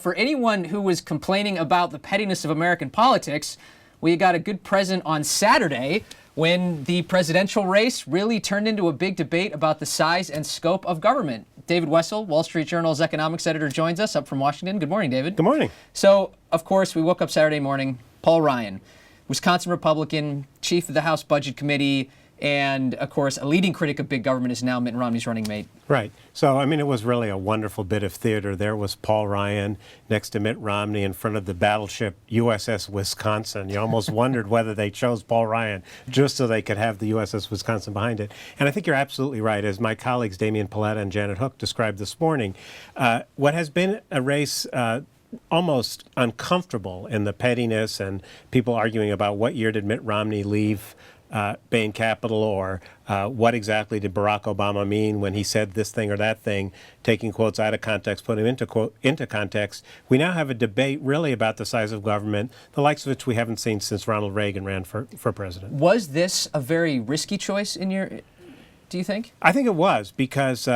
for anyone who was complaining about the pettiness of American politics, we got a good present on Saturday when the presidential race really turned into a big debate about the size and scope of government. David Wessel, Wall Street Journal's economics editor, joins us up from Washington. Good morning, David. Good morning. So, of course, we woke up Saturday morning, Paul Ryan, Wisconsin Republican, chief of the House Budget Committee, and, of course, a leading critic of big government is now Mitt Romney's running mate. Right. So, I mean, it was really a wonderful bit of theater. There was Paul Ryan next to Mitt Romney in front of the battleship USS Wisconsin. You almost wondered whether they chose Paul Ryan just so they could have the USS Wisconsin behind it. And I think you're absolutely right. As my colleagues Damian Paletta and Janet Hook described this morning, what has been a race almost uncomfortable in the pettiness and people arguing about what year did Mitt Romney leave Bain Capital, or what exactly did Barack Obama mean when he said this thing or that thing, taking quotes out of context, putting them into context. We now have a debate really about the size of government, the likes of which we haven't seen since Ronald Reagan ran for president. Was this a very risky choice do you think? I think it was, because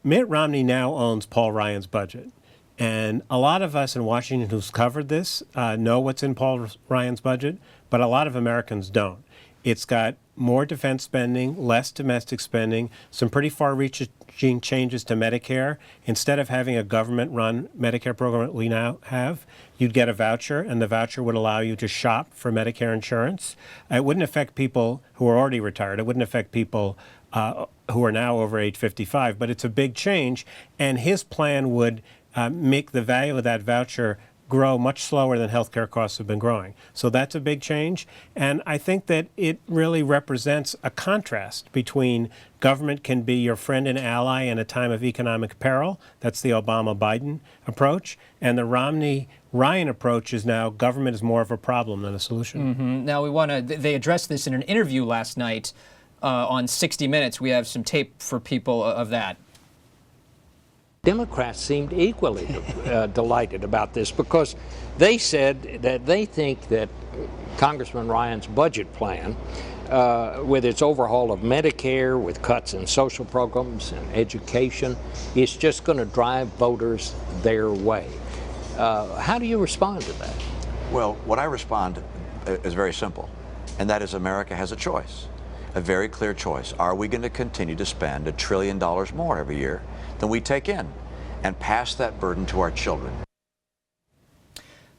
Mitt Romney now owns Paul Ryan's budget. And a lot of us in Washington who's covered this know what's in Paul Ryan's budget, but a lot of Americans don't. It's got more defense spending, less domestic spending, some pretty far-reaching changes to Medicare. Instead of having a government-run Medicare program that we now have, you'd get a voucher, and the voucher would allow you to shop for Medicare insurance. It wouldn't affect people who are already retired. It wouldn't affect people who are now over age 55, but it's a big change, and his plan would make the value of that voucher grow much slower than healthcare costs have been growing. So that's a big change. And I think that it really represents a contrast between government can be your friend and ally in a time of economic peril. That's the Obama-Biden approach. And the Romney-Ryan approach is now government is more of a problem than a solution. Mm-hmm. Now they addressed this in an interview last night on 60 Minutes. We have some tape for people of that. Democrats seemed equally delighted about this, because they said that they think that Congressman Ryan's budget plan, with its overhaul of Medicare, with cuts in social programs and education, is just going to drive voters their way. How do you respond to that? Well, what I respond is very simple, and that is America has a choice, a very clear choice. Are we going to continue to spend $1 trillion more every year than we take in, and pass that burden to our children?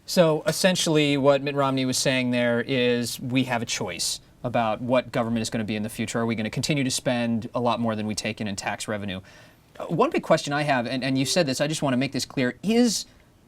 So essentially what Mitt Romney was saying there is we have a choice about what government is going to be in the future. Are we going to continue to spend a lot more than we take in tax revenue? One big question I have, and you said this, I just want to make this clear, is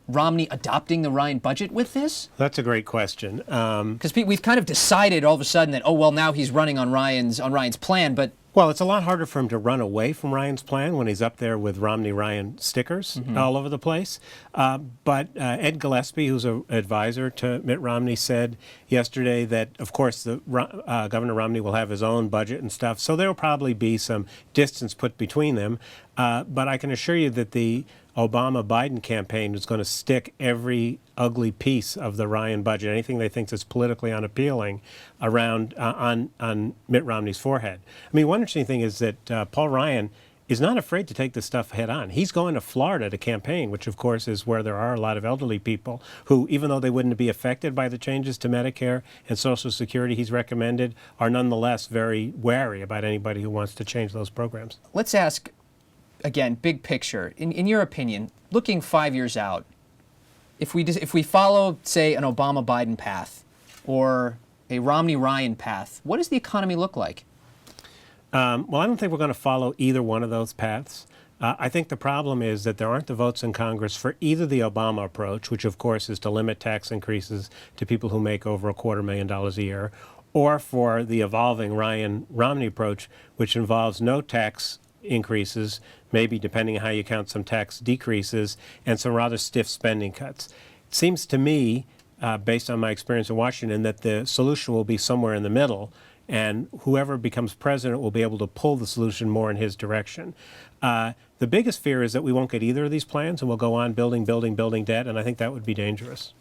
Romney adopting the Ryan budget with this? That's a great question. Because we've kind of decided all of a sudden that, oh, well, now he's running on Ryan's plan, but well, it's a lot harder for him to run away from Ryan's plan when he's up there with Romney-Ryan stickers all over the place. But Ed Gillespie, who's an advisor to Mitt Romney, said yesterday that, of course, Governor Romney will have his own budget and stuff, so there will probably be some distance put between them. But I can assure you that the Obama-Biden campaign is going to stick every ugly piece of the Ryan budget, anything they think is politically unappealing, around on Mitt Romney's forehead. I mean, one interesting thing is that Paul Ryan is not afraid to take this stuff head on. He's going to Florida to campaign, which of course is where there are a lot of elderly people who, even though they wouldn't be affected by the changes to Medicare and Social Security he's recommended, are nonetheless very wary about anybody who wants to change those programs. Let's ask, again, big picture. In your opinion, looking 5 years out, if we follow, say, an Obama-Biden path or a Romney-Ryan path, what does the economy look like? Well, I don't think we're going to follow either one of those paths. I think the problem is that there aren't the votes in Congress for either the Obama approach, which of course is to limit tax increases to people who make over $250,000 a year, or for the evolving Ryan-Romney approach, which involves no tax increases, maybe depending on how you count some tax decreases, and some rather stiff spending cuts. It seems to me, based on my experience in Washington, that the solution will be somewhere in the middle, and whoever becomes president will be able to pull the solution more in his direction. The biggest fear is that we won't get either of these plans, and we'll go on building debt, and I think that would be dangerous.